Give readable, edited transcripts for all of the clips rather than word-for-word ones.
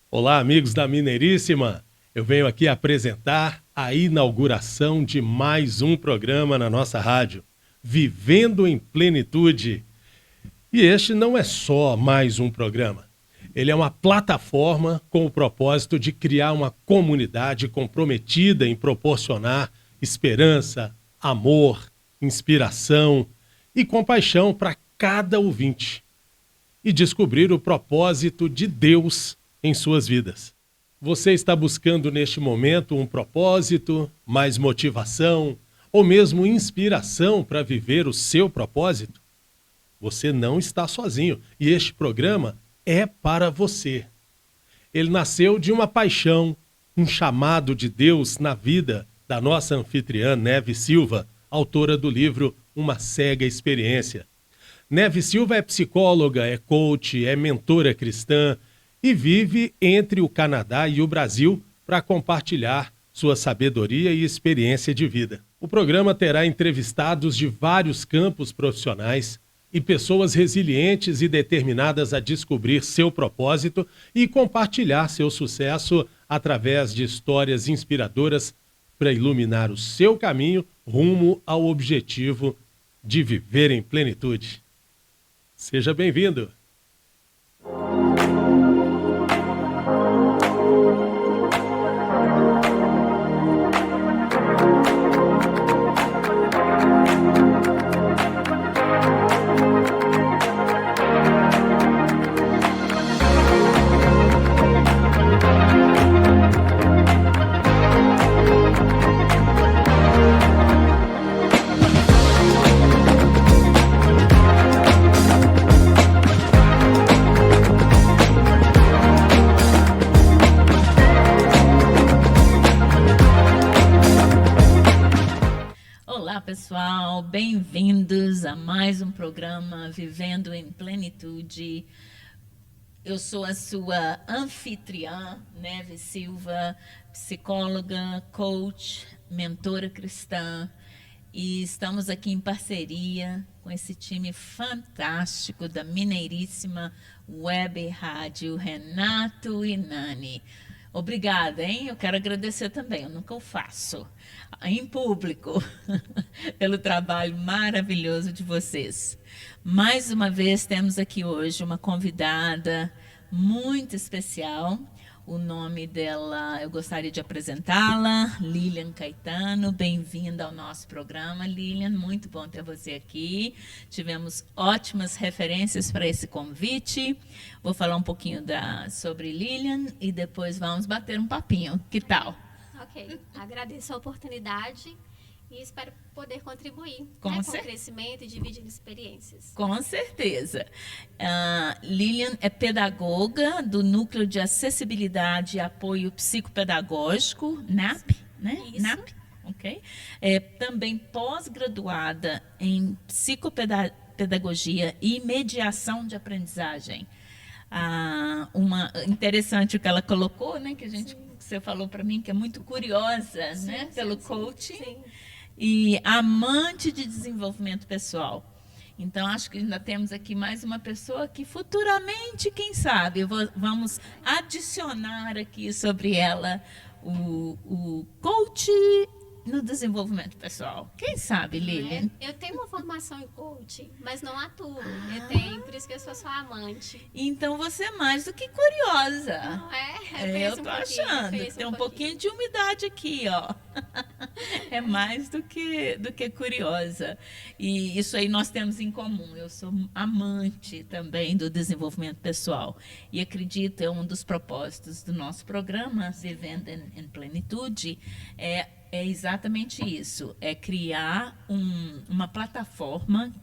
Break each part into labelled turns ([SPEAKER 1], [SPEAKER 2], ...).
[SPEAKER 1] Olá, amigos da Mineiríssima. Eu venho aqui apresentar a inauguração de mais um programa na nossa rádio, Vivendo em Plenitude. E este não é só mais um programa. Ele é uma plataforma com o propósito de criar uma comunidade comprometida em proporcionar esperança, amor, inspiração e compaixão para cada ouvinte e descobrir o propósito de Deus em suas vidas. Você está buscando neste momento um propósito, mais motivação ou mesmo inspiração para viver o seu propósito? Você não está sozinho e este programa é para você. Ele nasceu de uma paixão, um chamado de Deus na vida da nossa anfitriã Neve Silva, autora do livro Uma Cega Experiência. Neve Silva é psicóloga, é coach, é mentora cristã e vive entre o Canadá e o Brasil para compartilhar sua sabedoria e experiência de vida. O programa terá entrevistados de vários campos profissionais e pessoas resilientes e determinadas a descobrir seu propósito e compartilhar seu sucesso através de histórias inspiradoras para iluminar o seu caminho rumo ao objetivo de viver em plenitude. Seja bem-vindo.
[SPEAKER 2] Pessoal, bem-vindos a mais um programa Vivendo em Plenitude. Eu sou a sua anfitriã, Neve Silva, psicóloga, coach, mentora cristã, e estamos aqui em parceria com esse time fantástico da Mineiríssima Web Rádio, Renato e Nani. Obrigada, hein? Eu quero agradecer também, eu nunca o faço, em público, pelo trabalho maravilhoso de vocês. Mais uma vez, temos aqui hoje uma convidada muito especial. O nome dela, eu gostaria de apresentá-la, Lilian Caetano. Bem-vinda ao nosso programa, Lilian. Muito bom ter você aqui. Tivemos ótimas referências para esse convite. Vou falar um pouquinho sobre Lilian e depois vamos bater um papinho. Que tal?
[SPEAKER 3] Ok. Agradeço a oportunidade e espero poder contribuir
[SPEAKER 2] com
[SPEAKER 3] o crescimento e dividir experiências.
[SPEAKER 2] Com certeza. Lilian é pedagoga do Núcleo de Acessibilidade e Apoio Psicopedagógico, NAP, né?
[SPEAKER 3] Isso.
[SPEAKER 2] NAP, ok? É também pós-graduada em psicopedagogia e mediação de aprendizagem. Interessante o que ela colocou, né? Que você falou para mim que é muito curiosa,
[SPEAKER 3] sim,
[SPEAKER 2] né?
[SPEAKER 3] Sim,
[SPEAKER 2] pelo
[SPEAKER 3] sim,
[SPEAKER 2] coaching.
[SPEAKER 3] Sim.
[SPEAKER 2] E amante de desenvolvimento pessoal. Então, acho que ainda temos aqui mais uma pessoa que futuramente, quem sabe, vamos adicionar aqui sobre ela o coach no desenvolvimento pessoal. Quem sabe, Lilian?
[SPEAKER 3] Eu tenho uma formação em coaching, mas não atuo. Por isso que eu sou sua amante.
[SPEAKER 2] Então, você é mais do que curiosa.
[SPEAKER 3] Não
[SPEAKER 2] eu tô achando. Tem um pouquinho de umidade aqui, ó. É mais do que curiosa. E isso aí nós temos em comum. Eu sou amante também do desenvolvimento pessoal. E acredito, é um dos propósitos do nosso programa, Vivendo em Plenitude, é exatamente isso, é criar uma plataforma,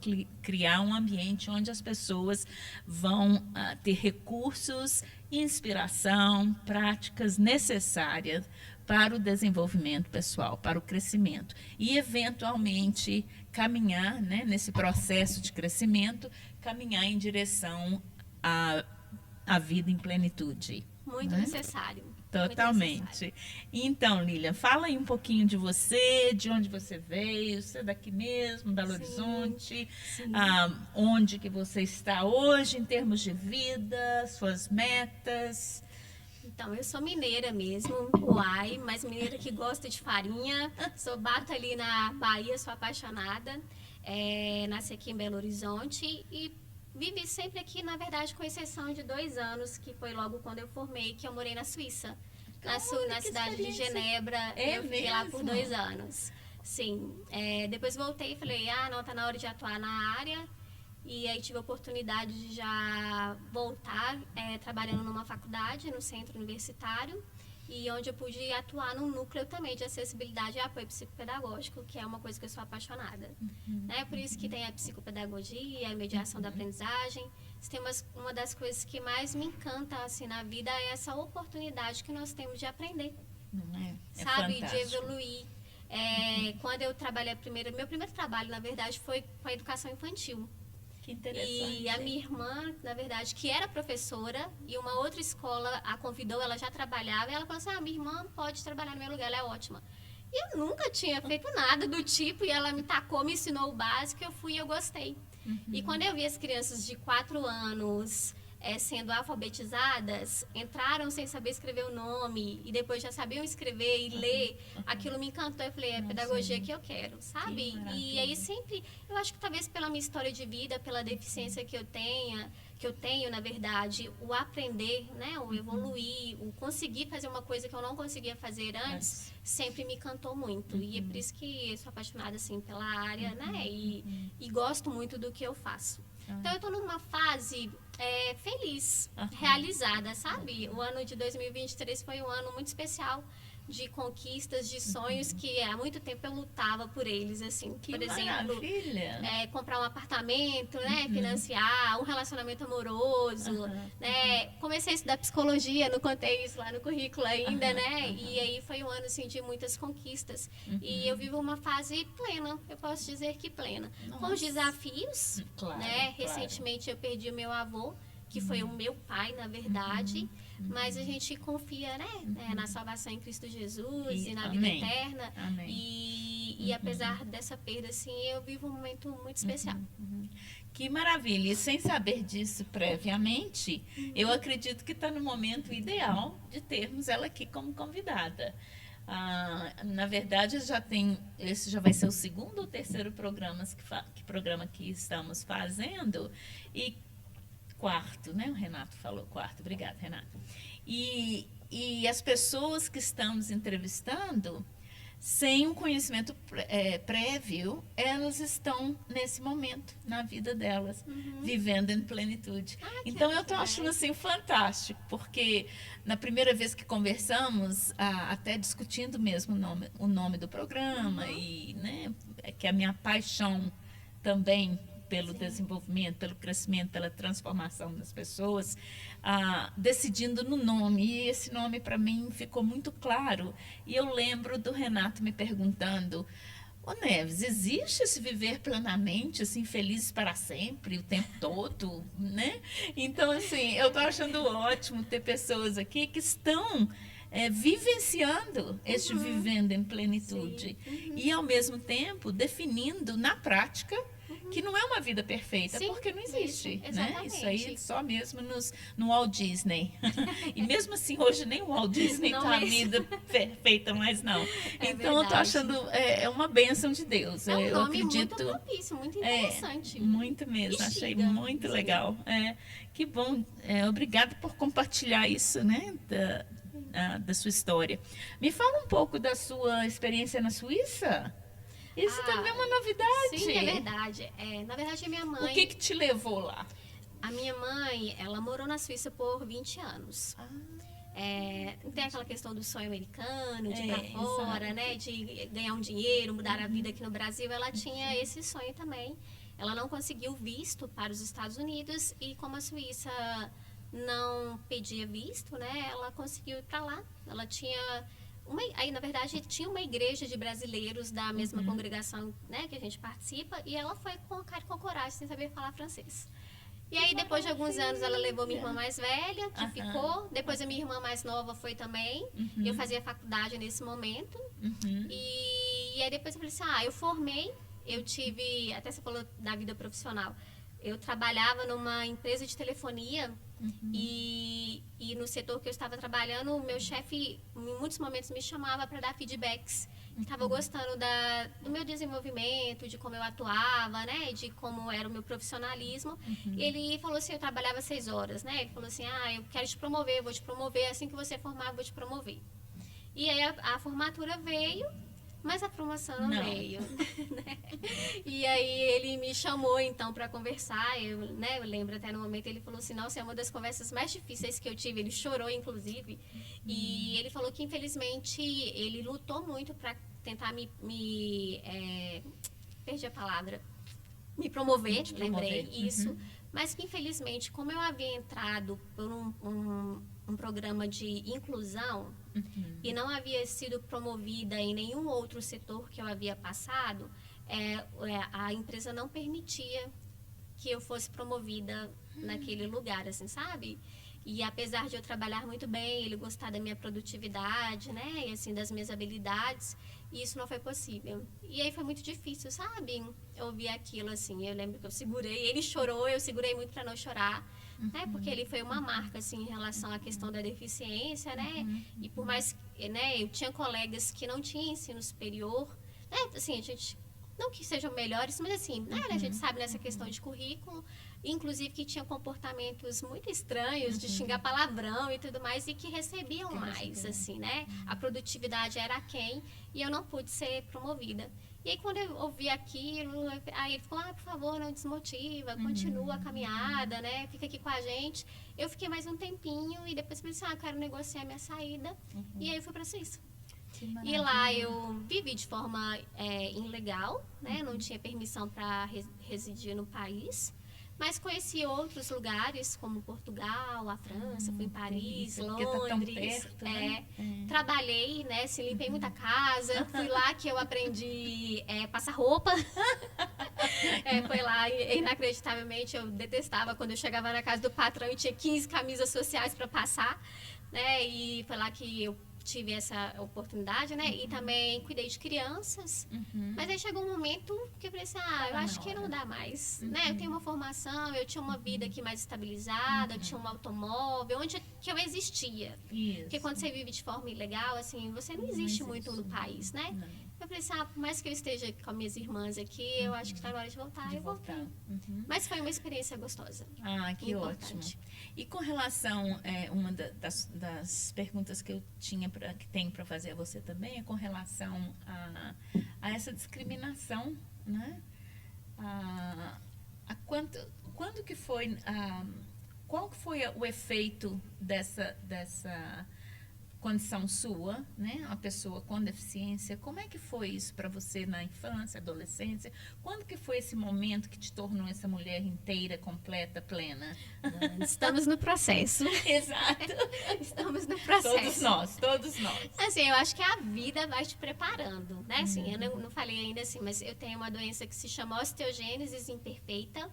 [SPEAKER 2] criar um ambiente onde as pessoas vão ter recursos, inspiração, práticas necessárias para o desenvolvimento pessoal, para o crescimento e, eventualmente, caminhar, né, nesse processo de crescimento, caminhar em direção à vida em plenitude.
[SPEAKER 3] Muito necessário.
[SPEAKER 2] Totalmente. Então, Lilian, fala aí um pouquinho de você, de onde você veio, você é daqui mesmo, Belo Horizonte, onde que você está hoje em termos de vida, suas metas.
[SPEAKER 3] Então, eu sou mineira mesmo, uai, mas mineira que gosta de farinha. Bato ali na Bahia, sou apaixonada. Nasci aqui em Belo Horizonte e vivi sempre aqui, na verdade, com exceção de 2 anos, que foi logo quando eu formei, que eu morei na Suíça. Na cidade de Genebra, eu fiquei lá por 2 anos. Sim, depois voltei e falei, não, tá na hora de atuar na área. E aí tive a oportunidade de já voltar trabalhando numa faculdade, no centro universitário, e onde eu pude atuar num núcleo também de acessibilidade e apoio psicopedagógico, que é uma coisa que eu sou apaixonada. Por isso que tem a psicopedagogia, a mediação da aprendizagem. Tem uma das coisas que mais me encanta assim, na vida é essa oportunidade que nós temos de aprender, sabe?
[SPEAKER 2] Fantástico.
[SPEAKER 3] De evoluir. Quando eu trabalhei meu primeiro trabalho, na verdade, foi com a educação infantil.
[SPEAKER 2] Que interessante.
[SPEAKER 3] E a minha irmã, na verdade, que era professora, e uma outra escola a convidou, ela já trabalhava, e ela falou assim, minha irmã pode trabalhar no meu lugar, ela é ótima. E eu nunca tinha feito nada do tipo, e ela me tacou, me ensinou o básico, eu fui e eu gostei. E quando eu vi as crianças de 4 anos sendo alfabetizadas, entraram sem saber escrever o nome, e depois já sabiam escrever e ler, aquilo me encantou. Eu falei, é a pedagogia que eu quero, sabe? E aí sempre, eu acho que talvez pela minha história de vida, pela deficiência que eu tenho, na verdade, o aprender, né, o evoluir, o conseguir fazer uma coisa que eu não conseguia fazer antes, sempre me encantou muito. E é por isso que eu sou apaixonada, assim, pela área, né, e gosto muito do que eu faço. Então, eu estou numa fase feliz, realizada, sabe? O ano de 2023 foi um ano muito especial, de conquistas, de sonhos que há muito tempo eu lutava por eles, assim.
[SPEAKER 2] Que
[SPEAKER 3] por exemplo, comprar um apartamento, né, financiar, um relacionamento amoroso, né. Comecei a estudar psicologia, não contei isso lá no currículo ainda, né, e aí foi um ano, assim, de muitas conquistas. E eu vivo uma fase plena, eu posso dizer que plena. Com os desafios, né, recentemente eu perdi o meu avô, que foi o meu pai, na verdade, mas a gente confia, né, na salvação em Cristo Jesus e na vida eterna. E apesar dessa perda, assim, eu vivo um momento muito especial.
[SPEAKER 2] Que maravilha! E sem saber disso previamente, eu acredito que está no momento ideal de termos ela aqui como convidada. Na verdade, esse já vai ser o 2º ou 3º programa que estamos fazendo, e 4º, né? O Renato falou 4º. Obrigada, Renato. E as pessoas que estamos entrevistando, sem um conhecimento prévio, elas estão nesse momento na vida delas, vivendo em plenitude. Então, eu estou achando assim fantástico, porque na primeira vez que conversamos, até discutindo mesmo o nome do programa, e, né, que é a minha paixão também pelo desenvolvimento, pelo crescimento, pela transformação das pessoas, decidindo no nome. E esse nome, para mim, ficou muito claro. E eu lembro do Renato me perguntando, Neves, existe esse viver plenamente, assim, felizes para sempre, o tempo todo, né? Então, assim, eu estou achando ótimo ter pessoas aqui que estão vivenciando este vivendo em plenitude. E, ao mesmo tempo, definindo na prática que não é uma vida perfeita, porque não existe, né? Isso aí só mesmo no Walt Disney. E mesmo assim, hoje nem o Walt Disney está a vida perfeita, mas não. Então, eu estou achando uma bênção de Deus.
[SPEAKER 3] É um
[SPEAKER 2] eu
[SPEAKER 3] nome
[SPEAKER 2] acredito,
[SPEAKER 3] muito propício, muito interessante.
[SPEAKER 2] Muito mesmo, achei muito legal. Que bom. Obrigada por compartilhar isso, né? Da sua história. Me fala um pouco da sua experiência na Suíça. Isso também é uma novidade.
[SPEAKER 3] Sim, é verdade. Na verdade, a minha mãe...
[SPEAKER 2] O que te levou lá?
[SPEAKER 3] A minha mãe, ela morou na Suíça por 20 anos. Tem aquela questão do sonho americano, de ir pra fora, né? De ganhar um dinheiro, mudar a vida aqui no Brasil. Ela tinha esse sonho também. Ela não conseguiu visto para os Estados Unidos e como a Suíça não pedia visto, né? Ela conseguiu ir para lá. Ela tinha... Aí, na verdade, tinha uma igreja de brasileiros da mesma congregação, né, que a gente participa, e ela foi com cara e com coragem, sem saber falar francês. E aí, depois de alguns anos, ela levou minha irmã mais velha, que ficou. Depois, a minha irmã mais nova foi também. Eu fazia faculdade nesse momento. E aí, depois eu falei assim, eu formei. Eu tive, até você falou da vida profissional, eu trabalhava numa empresa de telefonia E no setor que eu estava trabalhando, o meu chefe, em muitos momentos, me chamava para dar feedbacks. Estava gostando do meu desenvolvimento, de como eu atuava, né? De como era o meu profissionalismo. Ele falou assim, eu trabalhava 6 horas, né? Ele falou assim, eu quero te promover, eu vou te promover, assim que você formar, eu vou te promover. E aí a formatura veio, mas a promoção não veio. Né? E aí ele me chamou então para conversar. Eu lembro até no momento, ele falou assim, nossa, é uma das conversas mais difíceis que eu tive. Ele chorou, inclusive. E ele falou que, infelizmente, ele lutou muito para tentar perdi a palavra. Me promover, lembrei isso. Mas que, infelizmente, como eu havia entrado por um programa de inclusão e não havia sido promovida em nenhum outro setor que eu havia passado, a empresa não permitia que eu fosse promovida naquele lugar, assim, sabe? E apesar de eu trabalhar muito bem, ele gostar da minha produtividade, né? E assim, das minhas habilidades, isso não foi possível. E aí foi muito difícil, sabe? Eu ouvir aquilo, assim. Eu lembro que eu segurei, ele chorou, eu segurei muito para não chorar, né? Porque ele foi uma marca, assim, em relação à questão da deficiência, né? E por mais, né? Eu tinha colegas que não tinham ensino superior, né? Assim, a gente... Não que sejam melhores, mas assim, né? A gente sabe nessa questão de currículo, inclusive que tinha comportamentos muito estranhos, de xingar palavrão e tudo mais, e que recebiam mais, assim, né? A produtividade era aquém, e eu não pude ser promovida. E aí, quando eu ouvi aquilo, aí ele falou, por favor, não desmotiva, continua a caminhada, né? Fica aqui com a gente. Eu fiquei mais um tempinho, e depois pensei, eu quero negociar a minha saída, e aí eu fui para a Suíça. E lá eu vivi de forma ilegal, né? Não tinha permissão para residir no país, mas conheci outros lugares como Portugal, a França, fui em Paris, Londres. Tá tão perto, né? Trabalhei, né? Limpei muita casa. Fui lá que eu aprendi passar roupa. Foi lá, inacreditavelmente, eu detestava quando eu chegava na casa do patrão e tinha 15 camisas sociais para passar, né? E foi lá que eu tive essa oportunidade, né? E também cuidei de crianças. Mas aí chegou um momento que eu falei assim, eu acho que não dá mais, né? Eu tenho uma formação, eu tinha uma vida aqui mais estabilizada, eu tinha um automóvel, onde que eu existia. Porque quando você vive de forma ilegal, assim, você não existe muito no país, né? Não. Eu falei assim, por mais que eu esteja com as minhas irmãs aqui, eu acho que está na hora de voltar. Eu voltei. Mas foi uma experiência gostosa.
[SPEAKER 4] Que importante. Ótimo. E com relação, uma das perguntas que eu tinha que tenho para fazer a você também é com relação a essa discriminação, né? Quando que foi, qual que foi o efeito dessa condição sua, né? Uma pessoa com deficiência, como é que foi isso para você na infância, adolescência? Quando que foi esse momento que te tornou essa mulher inteira, completa, plena?
[SPEAKER 3] Estamos no processo.
[SPEAKER 4] Exato.
[SPEAKER 3] Estamos no processo.
[SPEAKER 4] Todos nós.
[SPEAKER 3] Assim, eu acho que a vida vai te preparando, né? Assim, eu não falei ainda assim, mas eu tenho uma doença que se chama osteogênese imperfeita,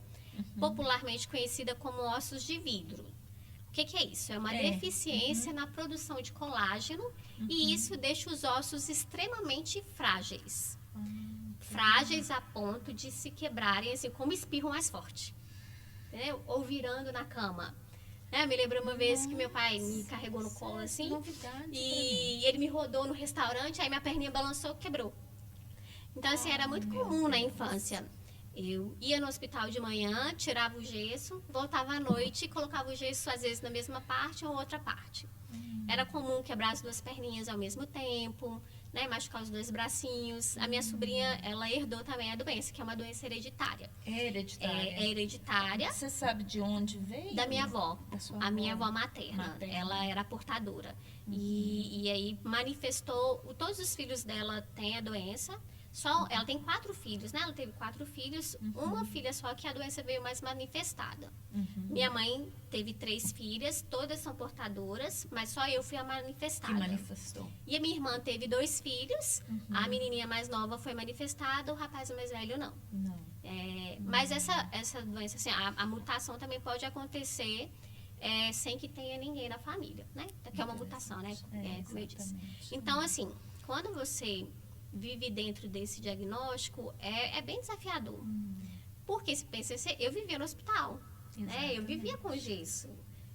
[SPEAKER 3] popularmente conhecida como ossos de vidro. O que é isso? É uma deficiência na produção de colágeno e isso deixa os ossos extremamente frágeis. Frágeis a ponto de se quebrarem, assim, como espirro mais forte. Entendeu? Ou virando na cama. Eu me lembro uma vez que meu pai me carregou no colo, assim, e ele me rodou no restaurante, aí minha perninha balançou, quebrou. Então, assim, era muito comum na infância. Eu ia no hospital de manhã, tirava o gesso, voltava à noite e colocava o gesso, às vezes, na mesma parte ou outra parte. Era comum quebrar as 2 perninhas ao mesmo tempo, né? Machucar os 2 bracinhos. A minha sobrinha, ela herdou também a doença, que é uma doença hereditária.
[SPEAKER 4] É hereditária?
[SPEAKER 3] É hereditária.
[SPEAKER 4] Você sabe de onde veio?
[SPEAKER 3] Da minha avó.
[SPEAKER 4] Da sua
[SPEAKER 3] avó? Minha avó materna. Ela era portadora. E aí manifestou... Todos os filhos dela têm a doença. Ela tem 4 filhos, né? Ela teve 4 filhos, uma filha só que a doença veio mais manifestada. Minha mãe teve 3 filhas, todas são portadoras, mas só eu fui a manifestada.
[SPEAKER 4] Que manifestou.
[SPEAKER 3] E a minha irmã teve 2 filhos, a menininha mais nova foi manifestada, o rapaz mais velho não. Mas essa doença, assim, a mutação também pode acontecer sem que tenha ninguém na família, né? Que é uma mutação, né? Como eu disse. Então, assim, quando você vive dentro desse diagnóstico, é bem desafiador. Porque se pensa, eu vivia no hospital, né? Eu vivia com gesso.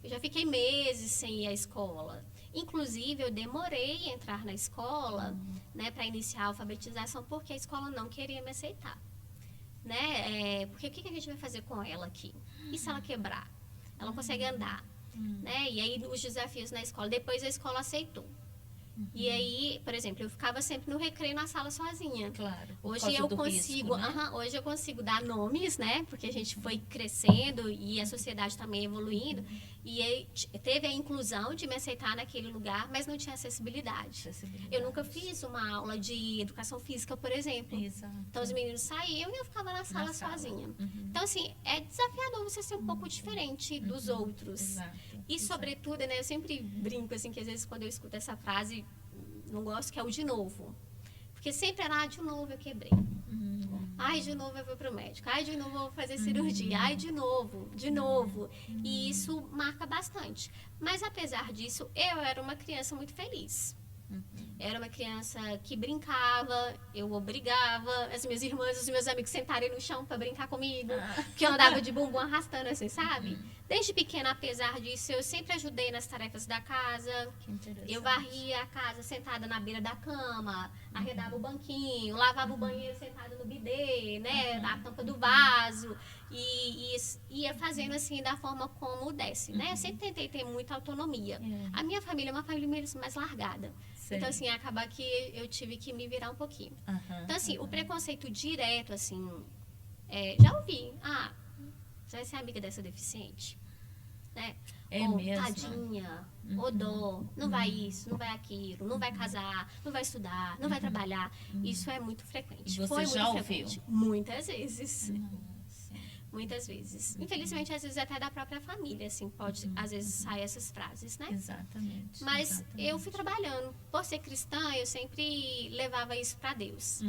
[SPEAKER 3] Eu já fiquei meses sem ir à escola. Inclusive, eu demorei a entrar na escola, né, para iniciar a alfabetização, porque a escola não queria me aceitar. Né? Porque o que a gente vai fazer com ela aqui? E se ela quebrar? Ela não consegue andar. Né? E aí, os desafios na escola. Depois, a escola aceitou. E aí, por exemplo, eu ficava sempre no recreio na sala sozinha.
[SPEAKER 4] Claro.
[SPEAKER 3] Hoje eu consigo,
[SPEAKER 4] risco, né?
[SPEAKER 3] hoje eu consigo dar nomes, né? Porque a gente foi crescendo e a sociedade também evoluindo. E aí teve a inclusão de me aceitar naquele lugar, mas não tinha acessibilidade. Eu nunca fiz uma aula de educação física, por exemplo.
[SPEAKER 4] Exato.
[SPEAKER 3] Então os meninos saíam e eu ficava na sala sozinha. Então, assim, é desafiador você ser um pouco diferente dos outros.
[SPEAKER 4] Exato.
[SPEAKER 3] E, sobretudo, né, eu sempre brinco, assim, que às vezes quando eu escuto essa frase, não gosto, que é o de novo. Porque sempre era, de novo eu quebrei. Ai, de novo eu vou pro médico. Ai, de novo eu vou fazer cirurgia. Ai, de novo, de novo. E isso marca bastante. Mas, apesar disso, eu era uma criança muito feliz. Era uma criança que brincava, eu obrigava as minhas irmãs, os meus amigos sentarem no chão para brincar comigo, que eu andava de bumbum arrastando, assim, sabe? Desde pequena, apesar disso, eu sempre ajudei nas tarefas da casa. Eu varria a casa sentada na beira da cama, arredava o banquinho, lavava o banheiro sentada no bidê, né, a tampa do vaso, e ia fazendo assim da forma como desse, né? Eu sempre tentei ter muita autonomia. A minha família é uma família mais largada. Então, assim, acaba que eu tive que me virar um pouquinho. Então, assim, o preconceito direto, assim, já ouvi. Ah, você vai ser amiga dessa deficiente? Né? Ou,
[SPEAKER 4] mesmo?
[SPEAKER 3] tadinha, ou dó, não vai isso, não vai aquilo, não vai casar, não vai estudar, não vai trabalhar. Isso é muito frequente.
[SPEAKER 4] E você
[SPEAKER 3] Foi
[SPEAKER 4] já
[SPEAKER 3] muito
[SPEAKER 4] ouviu?
[SPEAKER 3] frequente. Muitas vezes. Muitas vezes. Infelizmente, às vezes até da própria família, assim, pode, às vezes, sair essas frases, né?
[SPEAKER 4] Exatamente.
[SPEAKER 3] Mas eu fui trabalhando. Por ser cristã, eu sempre levava isso para Deus.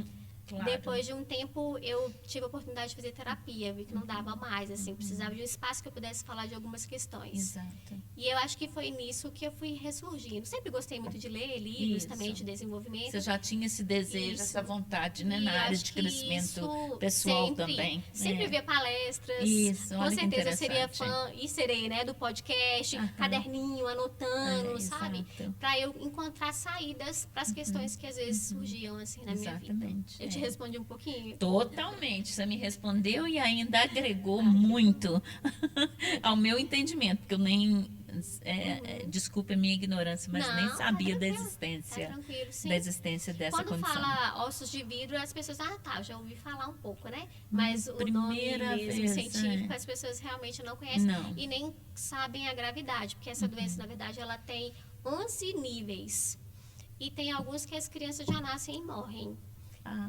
[SPEAKER 4] Claro.
[SPEAKER 3] Depois de um tempo, eu tive a oportunidade de fazer terapia, vi que não dava mais, assim, precisava de um espaço que eu pudesse falar de algumas questões.
[SPEAKER 4] Exato.
[SPEAKER 3] E eu acho que foi nisso que eu fui ressurgindo. Sempre gostei muito de ler livros também de desenvolvimento.
[SPEAKER 4] Você já tinha esse desejo, essa vontade, né, na área de crescimento pessoal também.
[SPEAKER 3] Sempre via palestras.
[SPEAKER 4] Isso,
[SPEAKER 3] com
[SPEAKER 4] olha que
[SPEAKER 3] certeza eu seria
[SPEAKER 4] interessante.
[SPEAKER 3] fã, e serei, né, do podcast, caderninho, anotando, sabe?
[SPEAKER 4] exato.
[SPEAKER 3] Para eu encontrar saídas para as questões que às vezes surgiam, assim, na minha vida.
[SPEAKER 4] Exatamente.
[SPEAKER 3] Eu te respondi um pouquinho?
[SPEAKER 4] Totalmente. Você me respondeu e ainda agregou muito ao meu entendimento, porque eu nem... desculpe a minha ignorância, mas
[SPEAKER 3] Não,
[SPEAKER 4] nem
[SPEAKER 3] tá
[SPEAKER 4] sabia da
[SPEAKER 3] tranquilo.
[SPEAKER 4] existência,
[SPEAKER 3] Tá tranquilo, sim.
[SPEAKER 4] da existência dessa
[SPEAKER 3] Quando
[SPEAKER 4] condição.
[SPEAKER 3] fala ossos de vidro, as pessoas, tá, já ouvi falar um pouco, né? Mas o nome
[SPEAKER 4] Primeira
[SPEAKER 3] mesmo
[SPEAKER 4] vez,
[SPEAKER 3] científico, as pessoas realmente não conhecem
[SPEAKER 4] Não.
[SPEAKER 3] e nem sabem a gravidade, porque essa doença, na verdade, ela tem 11 níveis. E tem alguns que as crianças já nascem e morrem.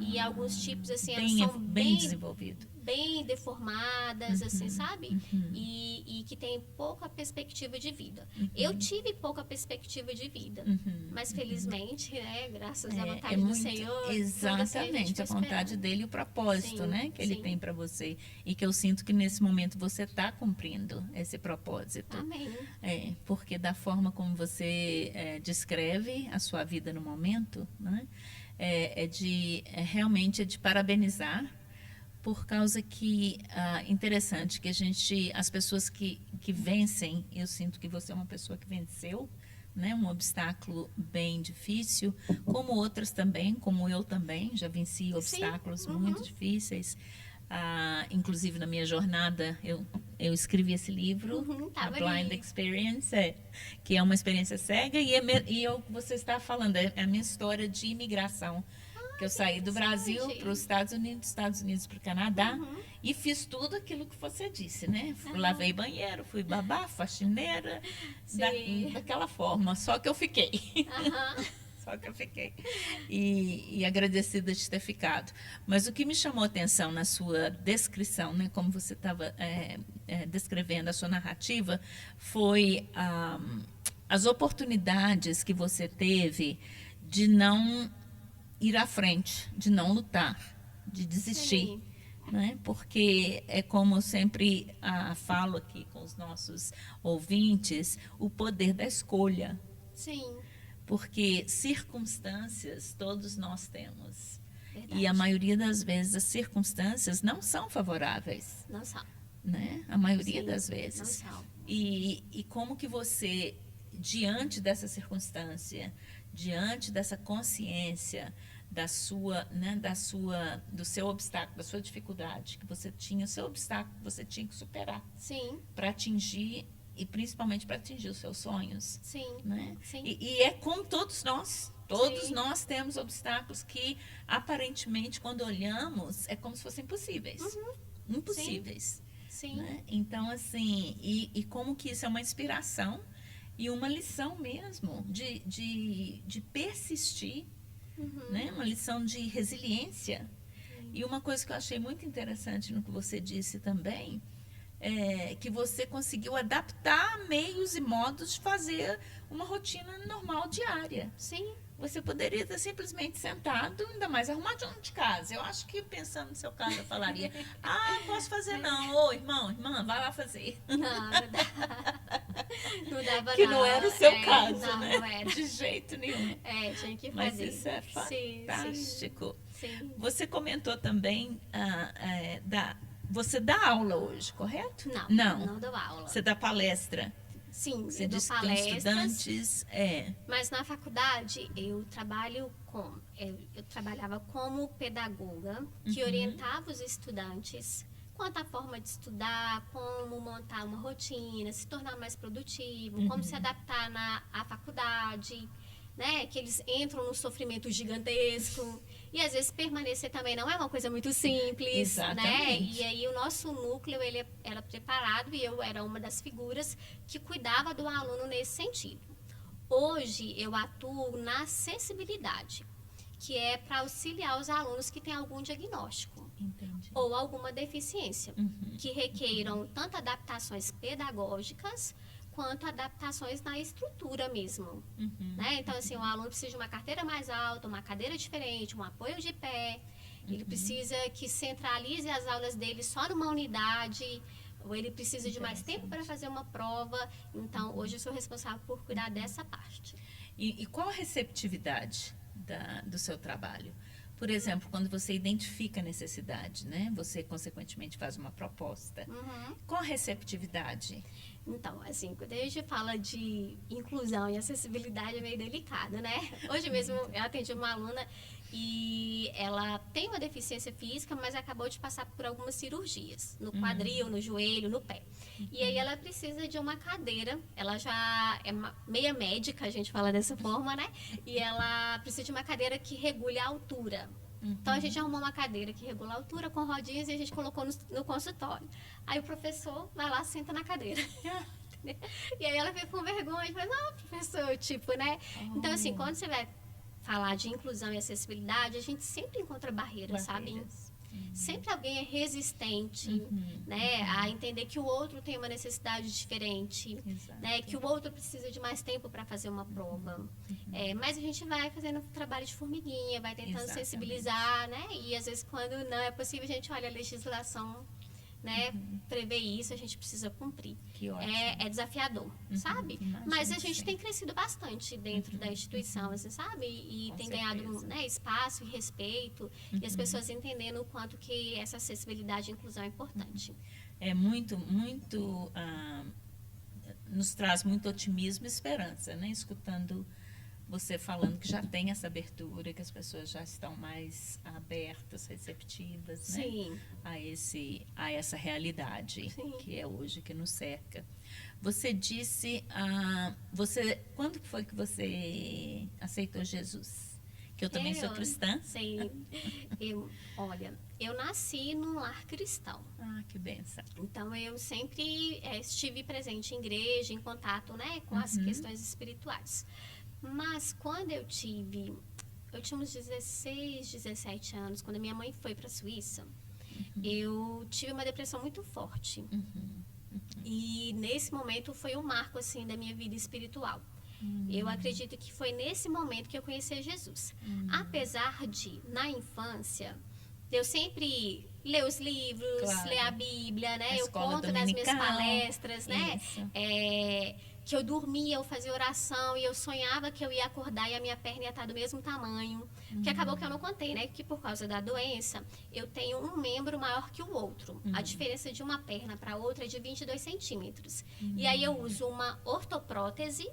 [SPEAKER 3] E alguns tipos, assim, elas são
[SPEAKER 4] bem desenvolvido.
[SPEAKER 3] bem deformadas, assim, sabe? E que tem pouca perspectiva de vida. Eu tive pouca perspectiva de vida, mas felizmente, né, graças à vontade do Senhor, tudo assim,
[SPEAKER 4] exatamente, a vontade dele e o propósito,
[SPEAKER 3] Sim,
[SPEAKER 4] né, que ele
[SPEAKER 3] sim.
[SPEAKER 4] tem para você. E que eu sinto que nesse momento você está cumprindo esse propósito.
[SPEAKER 3] Amém.
[SPEAKER 4] Porque da forma como você descreve a sua vida no momento, né, realmente é de parabenizar, por causa que interessante que as pessoas que vencem, eu sinto que você é uma pessoa que venceu, né, um obstáculo bem difícil, como outras também, como eu também já venci obstáculos muito difíceis. Inclusive na minha jornada eu escrevi esse livro, A Blind Experience, que é uma experiência cega, e você está falando, é a minha história de imigração, que eu saí do Brasil para os Estados Unidos para o Canadá, e fiz tudo aquilo que você disse, né? Lavei banheiro, fui babá, faxineira, daquela forma, só que eu fiquei. Só que eu fiquei. E agradecida de ter ficado. Mas o que me chamou a atenção na sua descrição, né, como você estava descrevendo a sua narrativa, foi as oportunidades que você teve de não ir à frente, de não lutar, de desistir. Né? Porque é como eu sempre falo aqui com os nossos ouvintes, o poder da escolha.
[SPEAKER 3] Sim.
[SPEAKER 4] Porque circunstâncias todos nós temos.
[SPEAKER 3] Verdade.
[SPEAKER 4] E a maioria das vezes as circunstâncias não são favoráveis.
[SPEAKER 3] Não são.
[SPEAKER 4] Né? A maioria das vezes.
[SPEAKER 3] Não são.
[SPEAKER 4] E como que você, diante dessa circunstância, diante dessa consciência do seu obstáculo, da sua dificuldade, que você tinha, o seu obstáculo que você tinha que superar
[SPEAKER 3] Sim,
[SPEAKER 4] para atingir, e principalmente para atingir os seus sonhos,
[SPEAKER 3] sim,
[SPEAKER 4] né?
[SPEAKER 3] sim.
[SPEAKER 4] E é como todos nós. Todos
[SPEAKER 3] Sim.
[SPEAKER 4] nós temos obstáculos que, aparentemente, quando olhamos, é como se fossem impossíveis. Impossíveis.
[SPEAKER 3] Sim.
[SPEAKER 4] Né? Então, assim, e como que isso é uma inspiração e uma lição mesmo de persistir, né? Uma lição de resiliência. E uma coisa que eu achei muito interessante no que você disse também, é que você conseguiu adaptar meios e modos de fazer uma rotina normal diária.
[SPEAKER 3] Sim.
[SPEAKER 4] Você poderia ter simplesmente sentado, ainda mais arrumadinho de casa. Eu acho que, pensando no seu caso, eu falaria, não posso fazer não. Ô, irmão, irmã, vai lá fazer.
[SPEAKER 3] Não, não dá. Não dava
[SPEAKER 4] Que não era o seu caso,
[SPEAKER 3] não,
[SPEAKER 4] né?
[SPEAKER 3] Não era.
[SPEAKER 4] De jeito nenhum.
[SPEAKER 3] Tinha que
[SPEAKER 4] Mas
[SPEAKER 3] fazer.
[SPEAKER 4] isso é
[SPEAKER 3] Sim,
[SPEAKER 4] fantástico.
[SPEAKER 3] sim.
[SPEAKER 4] Você comentou também você dá aula hoje, correto?
[SPEAKER 3] Não dou aula.
[SPEAKER 4] Você dá palestra.
[SPEAKER 3] Sim,
[SPEAKER 4] Você
[SPEAKER 3] eu dou
[SPEAKER 4] disse que tem
[SPEAKER 3] palestras.
[SPEAKER 4] estudantes.
[SPEAKER 3] Mas na faculdade eu trabalhava como pedagoga que orientava os estudantes quanto à forma de estudar, como montar uma rotina, se tornar mais produtivo, como se adaptar à faculdade, né? Que eles entram num sofrimento gigantesco e às vezes permanecer também não é uma coisa muito simples, né?
[SPEAKER 4] Exatamente.
[SPEAKER 3] E aí o nosso núcleo ele era preparado e eu era uma das figuras que cuidava do aluno nesse sentido. Hoje eu atuo na acessibilidade, que é para auxiliar os alunos que têm algum diagnóstico.
[SPEAKER 4] Entendi.
[SPEAKER 3] Ou alguma deficiência, que requeiram tanto adaptações pedagógicas quanto adaptações na estrutura mesmo. Né? Então, assim, o aluno precisa de uma carteira mais alta, uma cadeira diferente, um apoio de pé, ele precisa que centralize as aulas dele só numa unidade, ou ele precisa de mais tempo para fazer uma prova. Então, hoje eu sou responsável por cuidar dessa parte.
[SPEAKER 4] E qual a receptividade do seu trabalho? Por exemplo, quando você identifica a necessidade, né? Você, consequentemente, faz uma proposta. Qual a receptividade?
[SPEAKER 3] Então, assim, quando a gente fala de inclusão e acessibilidade é meio delicado, né? Hoje mesmo eu atendi uma aluna e ela tem uma deficiência física, mas acabou de passar por algumas cirurgias, no quadril, no joelho, no pé. E aí ela precisa de uma cadeira, ela já é meia médica, a gente fala dessa forma, né? E ela precisa de uma cadeira que regule a altura. Então a gente arrumou uma cadeira que regula a altura com rodinhas e a gente colocou no consultório. Aí o professor vai lá, senta na cadeira. E aí ela veio com vergonha e falou, não, professor, tipo, né? Então, assim, quando você vai falar de inclusão e acessibilidade, a gente sempre encontra barreiras, sabe? Sempre alguém é resistente, né, a entender que o outro tem uma necessidade diferente, né, que o outro precisa de mais tempo para fazer uma prova. Mas a gente vai fazendo trabalho de formiguinha, vai tentando sensibilizar, né? E às vezes quando não é possível, a gente olha a legislação, né, prevê isso, a gente precisa cumprir.
[SPEAKER 4] Que ótimo.
[SPEAKER 3] É desafiador, sabe? Mas a gente tem crescido bastante dentro da instituição, você sabe? E tem ganhado, né, espaço e respeito, e as pessoas entendendo o quanto que essa acessibilidade e inclusão é importante.
[SPEAKER 4] É muito, muito... nos traz muito otimismo e esperança, né? Escutando você falando que já tem essa abertura, que as pessoas já estão mais abertas, receptivas, né?
[SPEAKER 3] Sim.
[SPEAKER 4] A essa realidade.
[SPEAKER 3] Sim.
[SPEAKER 4] Que é hoje, que nos cerca. Você disse, quando foi que você aceitou Jesus? Que eu também sou cristã.
[SPEAKER 3] Sim. Olha, eu nasci num lar cristão.
[SPEAKER 4] Que bênção.
[SPEAKER 3] Então, eu sempre estive presente em igreja, em contato, né, com as questões espirituais. Mas quando eu tinha uns 16, 17 anos, quando a minha mãe foi para a Suíça, eu tive uma depressão muito forte. E nesse momento foi um marco assim da minha vida espiritual. Eu acredito que foi nesse momento que eu conheci Jesus. Apesar de, na infância, eu sempre ler os livros, ler a Bíblia, né? Eu conto nas minhas palestras, né? que eu dormia, eu fazia oração e eu sonhava que eu ia acordar e a minha perna ia estar do mesmo tamanho. Que acabou que eu não contei, né? Que por causa da doença, eu tenho um membro maior que o outro. A diferença de uma perna para outra é de 22 centímetros. E aí eu uso uma ortoprótese.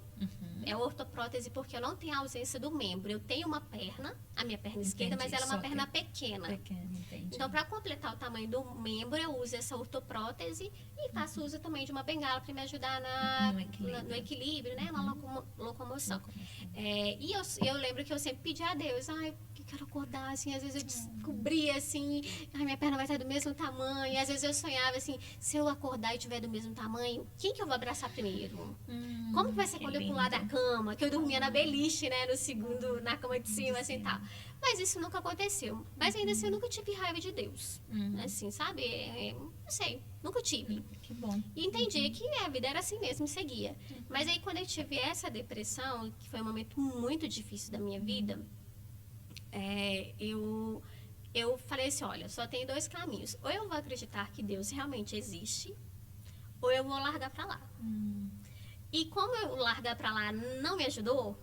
[SPEAKER 3] É ortoprótese porque eu não tenho a ausência do membro. Eu tenho uma perna, a minha perna esquerda, mas ela é uma perna pequena.
[SPEAKER 4] Entendi.
[SPEAKER 3] Então, para completar o tamanho do membro, eu uso essa ortoprótese e faço uso também de uma bengala para me ajudar no equilíbrio, né? Na locomoção. E eu lembro que eu sempre pedi a Deus, eu quero acordar, assim, às vezes eu descobria, assim, minha perna vai estar do mesmo tamanho, e às vezes eu sonhava, assim, se eu acordar e tiver do mesmo tamanho, quem que eu vou abraçar primeiro? Como que vai ser quando eu pular da cama? Que eu dormia na beliche, né, no segundo, na cama de cima, assim, tal. Mas isso nunca aconteceu. Mas ainda assim, eu nunca tive raiva de Deus, assim, sabe? Não sei, nunca tive.
[SPEAKER 4] Que bom.
[SPEAKER 3] E entendi que a vida era assim mesmo, seguia. Mas aí, quando eu tive essa depressão, que foi um momento muito difícil da minha vida, eu falei assim, olha, só tem 2 caminhos. Ou eu vou acreditar que Deus realmente existe, ou eu vou largar pra lá. E como eu largar pra lá não me ajudou,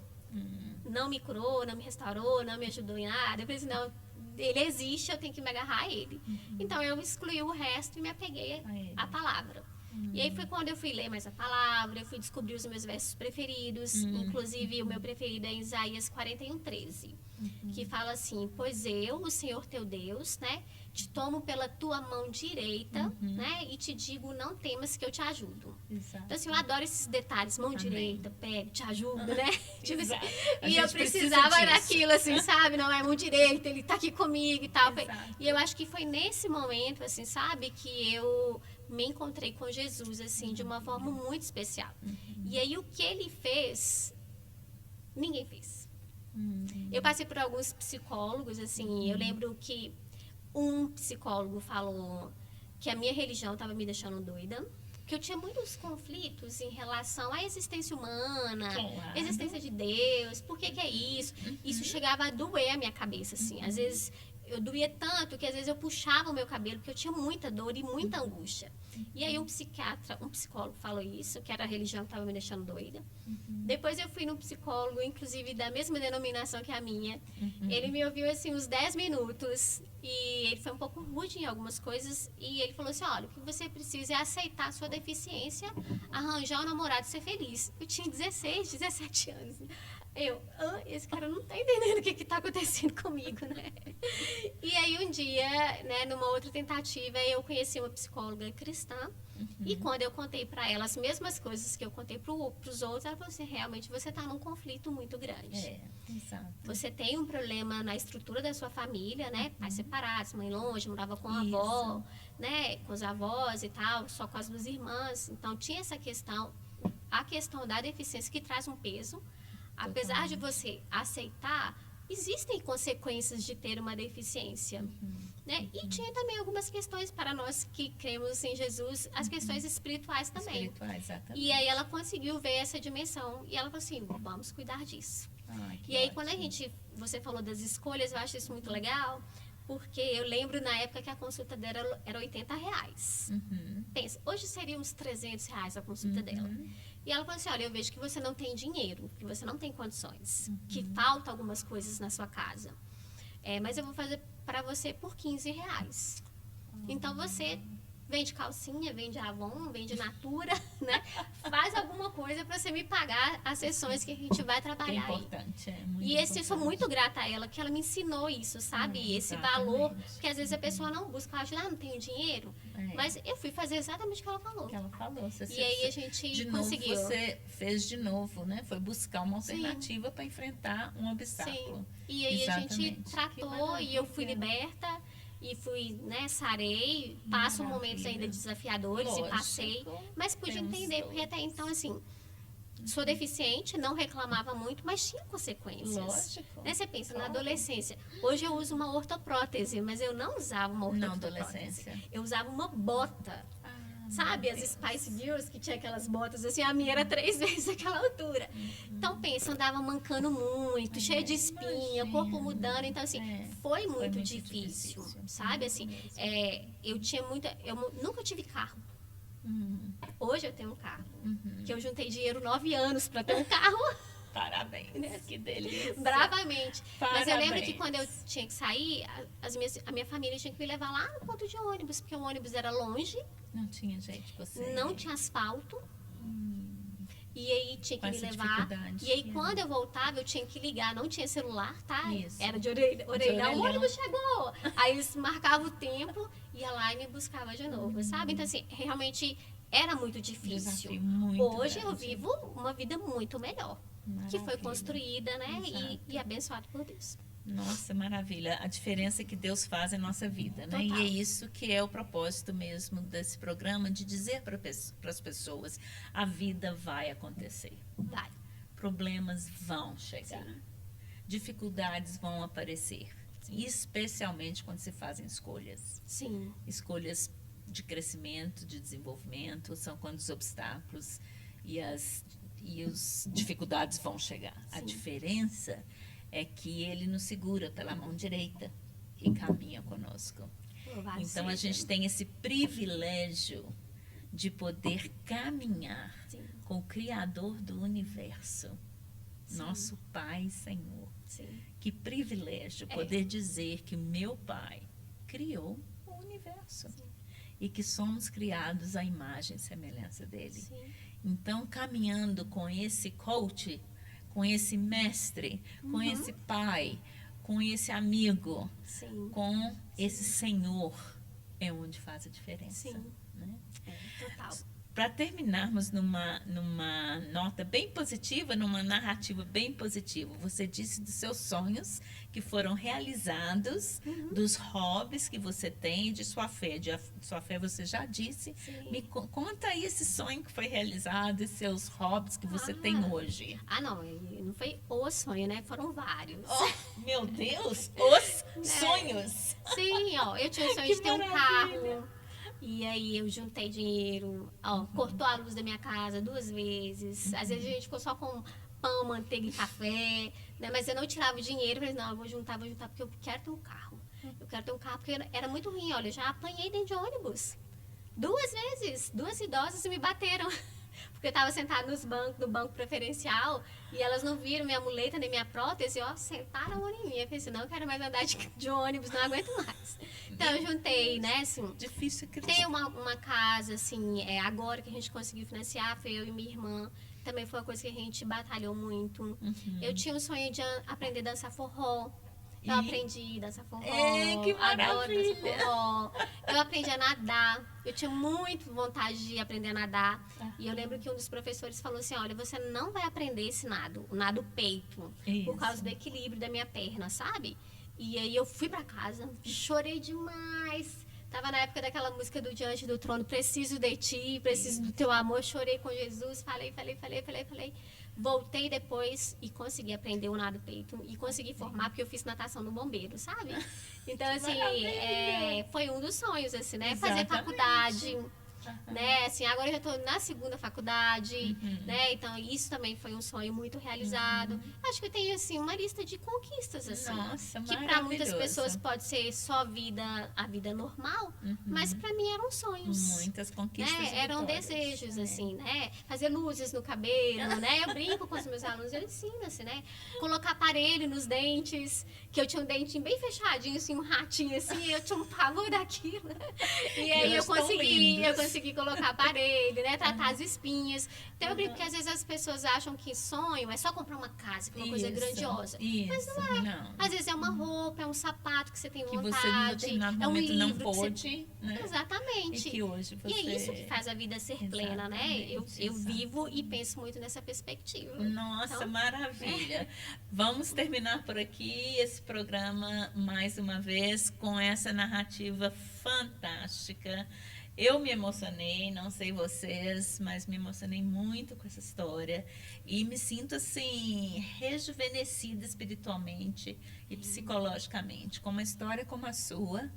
[SPEAKER 3] não me curou, não me restaurou, não me ajudou em nada, eu falei assim, não, ele existe, eu tenho que me agarrar a ele. Então eu excluí o resto e me apeguei à palavra. E aí foi quando eu fui ler mais a palavra, eu fui descobrir os meus versos preferidos, inclusive o meu preferido é Isaías 41:13, que fala assim, pois eu, o Senhor teu Deus, né, te tomo pela tua mão direita, né, e te digo, não temas que eu te ajudo.
[SPEAKER 4] Exato.
[SPEAKER 3] Então assim, eu adoro esses detalhes, mão direita, pé, te ajudo, né? Tipo assim,
[SPEAKER 4] Exato. A
[SPEAKER 3] e eu
[SPEAKER 4] gente precisa
[SPEAKER 3] precisava
[SPEAKER 4] disso.
[SPEAKER 3] daquilo, assim, sabe? Não é mão direita, ele tá aqui comigo e tal.
[SPEAKER 4] Exato.
[SPEAKER 3] E eu acho que foi nesse momento, assim, sabe, que eu me encontrei com Jesus, assim, de uma forma muito especial. E aí, o que ele fez, ninguém fez. Eu passei por alguns psicólogos, assim, eu lembro que um psicólogo falou que a minha religião estava me deixando doida, que eu tinha muitos conflitos em relação à existência humana,
[SPEAKER 4] Claro.
[SPEAKER 3] existência de Deus, por que é isso? Isso chegava a doer a minha cabeça, assim, às vezes eu doía tanto que às vezes eu puxava o meu cabelo, porque eu tinha muita dor e muita angústia. E aí um psicólogo falou isso, que era a religião que estava me deixando doida. Depois eu fui num psicólogo, inclusive da mesma denominação que a minha. Ele me ouviu assim uns 10 minutos e ele foi um pouco rude em algumas coisas e ele falou assim, olha, o que você precisa é aceitar a sua deficiência, arranjar um namorado e ser feliz. Eu tinha 16, 17 anos. Esse cara não tá entendendo o que tá acontecendo comigo, né? E aí um dia, né, numa outra tentativa, eu conheci uma psicóloga cristã e quando eu contei pra ela as mesmas coisas que eu contei pros outros, ela falou assim, realmente você tá num conflito muito grande.
[SPEAKER 4] Exato.
[SPEAKER 3] Você tem um problema na estrutura da sua família, né? Pais separados, mãe longe, morava com a avó, né? Com os avós e tal, só com as 2 irmãs. Então tinha essa questão, a questão da deficiência que traz um peso. Apesar de você aceitar, existem consequências de ter uma deficiência, né? E tinha também algumas questões para nós que cremos em Jesus, as questões espirituais também.
[SPEAKER 4] Exatamente.
[SPEAKER 3] E aí ela conseguiu ver essa dimensão e ela falou assim, vamos cuidar disso. E aí quando você falou das escolhas, eu acho isso muito legal, porque eu lembro na época que a consulta dela era R$80. Pensa, hoje seria uns R$300 a consulta dela. E ela falou assim, olha, eu vejo que você não tem dinheiro, que você não tem condições, que falta algumas coisas na sua casa. Mas eu vou fazer para você por R$15. Então você vende calcinha, vende Avon, vende Natura, né? Faz alguma coisa para você me pagar as sessões que a gente vai trabalhar aí.
[SPEAKER 4] Importante, muito
[SPEAKER 3] E eu sou
[SPEAKER 4] importante.
[SPEAKER 3] muito grata a ela, que ela me ensinou isso, sabe? Esse valor, que às vezes a pessoa não busca ajuda, não tenho dinheiro. Mas eu fui fazer exatamente o que ela falou.
[SPEAKER 4] Que ela falou.
[SPEAKER 3] E aí a gente
[SPEAKER 4] de novo,
[SPEAKER 3] conseguiu.
[SPEAKER 4] você fez de novo, né? Foi buscar uma alternativa para enfrentar um obstáculo.
[SPEAKER 3] Sim. E aí a gente
[SPEAKER 4] Exatamente.
[SPEAKER 3] tratou e eu fui liberta. E fui, né, sarei, passo momentos ainda desafiadores
[SPEAKER 4] Lógico.
[SPEAKER 3] e passei, mas pude
[SPEAKER 4] Temos
[SPEAKER 3] entender,
[SPEAKER 4] todos.
[SPEAKER 3] porque até então, assim, sou deficiente, não reclamava muito, mas tinha consequências.
[SPEAKER 4] Lógico.
[SPEAKER 3] Né? Você pensa, na
[SPEAKER 4] Claro.
[SPEAKER 3] adolescência, hoje eu uso uma ortoprótese, mas eu não usava uma
[SPEAKER 4] Na
[SPEAKER 3] ortoprótese.
[SPEAKER 4] adolescência.
[SPEAKER 3] Eu usava uma bota. Sabe,
[SPEAKER 4] meu
[SPEAKER 3] as
[SPEAKER 4] Deus.
[SPEAKER 3] Spice Girls que tinha aquelas botas assim, a minha era 3 vezes aquela altura. Então pensa, andava mancando muito, cheia de espinha, corpo mudando, então assim, foi muito difícil, sabe? Assim, eu tinha muita, eu nunca tive carro. Hoje eu tenho um carro. Que eu juntei dinheiro 9 anos para ter um carro.
[SPEAKER 4] Parabéns, que delícia.
[SPEAKER 3] Bravamente.
[SPEAKER 4] Parabéns.
[SPEAKER 3] Mas eu lembro que quando eu tinha que sair, a minha família tinha que me levar lá no ponto de ônibus, porque o ônibus era longe,
[SPEAKER 4] Não tinha jeito de você.
[SPEAKER 3] não tinha asfalto. E aí tinha que
[SPEAKER 4] Com
[SPEAKER 3] me
[SPEAKER 4] essa
[SPEAKER 3] levar.
[SPEAKER 4] dificuldade.
[SPEAKER 3] E aí quando eu voltava, eu tinha que ligar. Não tinha celular, tá?
[SPEAKER 4] Isso.
[SPEAKER 3] Era de orelhão.
[SPEAKER 4] orelhão.
[SPEAKER 3] O ônibus chegou. Aí eles marcavam o tempo, ia lá e me buscava de novo, sabe? Então, assim, realmente era muito difícil.
[SPEAKER 4] Desafio muito
[SPEAKER 3] Hoje eu
[SPEAKER 4] grande.
[SPEAKER 3] vivo uma vida muito melhor. Que foi
[SPEAKER 4] Maravilha.
[SPEAKER 3] construída, né?
[SPEAKER 4] Exato.
[SPEAKER 3] E abençoada por Deus.
[SPEAKER 4] Nossa, maravilha. A diferença que Deus faz em nossa vida, né?
[SPEAKER 3] Total.
[SPEAKER 4] E é isso que é o propósito mesmo desse programa, de dizer para as pessoas, a vida vai acontecer.
[SPEAKER 3] Vai.
[SPEAKER 4] Problemas vão chegar.
[SPEAKER 3] Sim.
[SPEAKER 4] Dificuldades vão aparecer. Especialmente quando se fazem escolhas.
[SPEAKER 3] Sim.
[SPEAKER 4] Escolhas de crescimento, de desenvolvimento, são quando os obstáculos e as dificuldades vão chegar. A
[SPEAKER 3] Sim.
[SPEAKER 4] diferença é que ele nos segura pela mão direita e caminha conosco.
[SPEAKER 3] Louvado
[SPEAKER 4] Então a
[SPEAKER 3] seja.
[SPEAKER 4] gente tem esse privilégio de poder caminhar
[SPEAKER 3] Sim.
[SPEAKER 4] com o Criador do universo, nosso Pai e Senhor.
[SPEAKER 3] Sim.
[SPEAKER 4] Que privilégio poder dizer que meu Pai criou o universo e que somos criados à imagem e semelhança dele.
[SPEAKER 3] Sim.
[SPEAKER 4] Então, caminhando com esse coach, com esse mestre, com esse pai, com esse amigo,
[SPEAKER 3] Sim.
[SPEAKER 4] com esse Senhor, é onde faz a diferença.
[SPEAKER 3] Sim.
[SPEAKER 4] Né?
[SPEAKER 3] Total.
[SPEAKER 4] Para terminarmos numa nota bem positiva, numa narrativa bem positiva, você disse dos seus sonhos que foram realizados, dos hobbies que você tem, de sua fé. De sua fé você já disse.
[SPEAKER 3] Sim.
[SPEAKER 4] Me conta aí esse sonho que foi realizado e seus hobbies que você tem hoje.
[SPEAKER 3] Não foi o sonho, né? Foram vários.
[SPEAKER 4] Oh, meu Deus, os sonhos.
[SPEAKER 3] Sim, ó, eu tinha o sonho
[SPEAKER 4] Que
[SPEAKER 3] de ter um
[SPEAKER 4] maravilha.
[SPEAKER 3] carro. E aí eu juntei dinheiro, ó, cortou a luz da minha casa 2 vezes. Às vezes a gente ficou só com pão, manteiga e café, né? Mas eu não tirava o dinheiro, falei, não, eu vou juntar, porque eu quero ter um carro. Eu quero ter um carro, porque era muito ruim, olha, eu já apanhei dentro de ônibus. 2 vezes, 2 idosas me bateram. Porque eu estava sentada no banco preferencial e elas não viram minha muleta nem minha prótese, ó, sentaram em mim. Eu pensei, não, eu quero mais andar de ônibus, não aguento mais. Então eu juntei, né, assim,
[SPEAKER 4] Difícil acreditar.
[SPEAKER 3] tem uma casa, assim, agora que a gente conseguiu financiar, foi eu e minha irmã. Também foi uma coisa que a gente batalhou muito. Eu tinha um sonho de aprender a dançar forró. Eu aprendi a dançar forró.
[SPEAKER 4] Que
[SPEAKER 3] Adoro dançar
[SPEAKER 4] maravilha!
[SPEAKER 3] forró. Eu aprendi a nadar. Eu tinha muito vontade de aprender a nadar. E eu lembro que um dos professores falou assim, olha, você não vai aprender esse nado, o nado peito,
[SPEAKER 4] Isso.
[SPEAKER 3] por causa do equilíbrio da minha perna, sabe? E aí eu fui pra casa, chorei demais. Tava na época daquela música do Diante do Trono, preciso de ti, preciso do teu amor. Chorei com Jesus, falei. Voltei depois e consegui aprender o nado peito e consegui formar, porque eu fiz natação no bombeiro, sabe? Então, assim, foi um dos sonhos, assim, né? Fazer
[SPEAKER 4] Exatamente.
[SPEAKER 3] faculdade, né? Assim, agora eu já estou na 2ª faculdade, né? Então, isso também foi um sonho muito realizado. Acho que eu tenho, assim, uma lista de conquistas, assim.
[SPEAKER 4] Nossa,
[SPEAKER 3] que para muitas
[SPEAKER 4] maravilhoso.
[SPEAKER 3] pessoas pode ser só a vida normal, mas para mim eram sonhos.
[SPEAKER 4] Muitas conquistas
[SPEAKER 3] Né?
[SPEAKER 4] e
[SPEAKER 3] Eram
[SPEAKER 4] vitórias.
[SPEAKER 3] desejos, assim, né? Fazer luzes no cabelo, né? Eu brinco com os meus alunos, eu ensino, assim, né? Colocar aparelho nos dentes, que eu tinha um dentinho bem fechadinho, assim, um ratinho, assim, eu tinha um pavor daquilo. E aí
[SPEAKER 4] Eles
[SPEAKER 3] eu
[SPEAKER 4] tão lindos.
[SPEAKER 3] consegui colocar aparelho, né? Tratar as espinhas. Então eu brinco que às vezes as pessoas acham que sonho é só comprar uma casa, que é uma coisa
[SPEAKER 4] Isso,
[SPEAKER 3] grandiosa.
[SPEAKER 4] Isso,
[SPEAKER 3] Mas não é.
[SPEAKER 4] não.
[SPEAKER 3] Às vezes é uma roupa, é um sapato que você tem
[SPEAKER 4] Que
[SPEAKER 3] vontade,
[SPEAKER 4] você em determinado
[SPEAKER 3] é um
[SPEAKER 4] momento
[SPEAKER 3] livro
[SPEAKER 4] não
[SPEAKER 3] que você...
[SPEAKER 4] pôde, né?
[SPEAKER 3] Exatamente.
[SPEAKER 4] E que hoje você...
[SPEAKER 3] E é isso que faz a vida ser plena, né? Eu
[SPEAKER 4] Exatamente.
[SPEAKER 3] vivo e penso muito nessa perspectiva.
[SPEAKER 4] Nossa,
[SPEAKER 3] Então,
[SPEAKER 4] maravilha. Vamos terminar por aqui esse programa mais uma vez com essa narrativa fantástica. Eu me emocionei, não sei vocês, mas me emocionei muito com essa história e me sinto assim rejuvenescida espiritualmente e psicologicamente com uma história como a sua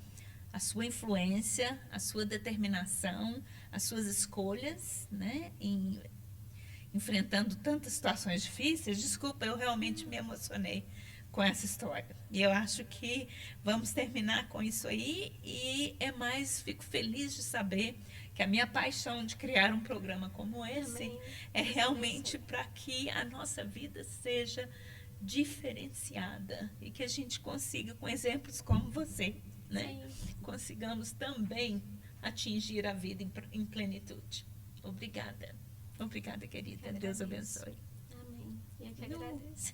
[SPEAKER 4] influência, a sua determinação, as suas escolhas, né, enfrentando tantas situações difíceis. Desculpa, eu realmente me emocionei com essa história. E eu acho que vamos terminar com isso aí. E fico feliz de saber que a minha paixão de criar um programa como esse
[SPEAKER 3] Amém.
[SPEAKER 4] é realmente para que a nossa vida seja diferenciada e que a gente consiga, com exemplos como você, né, consigamos também atingir a vida em plenitude. Obrigada. Obrigada, querida. Deus abençoe.
[SPEAKER 3] Amém. Eu que agradeço.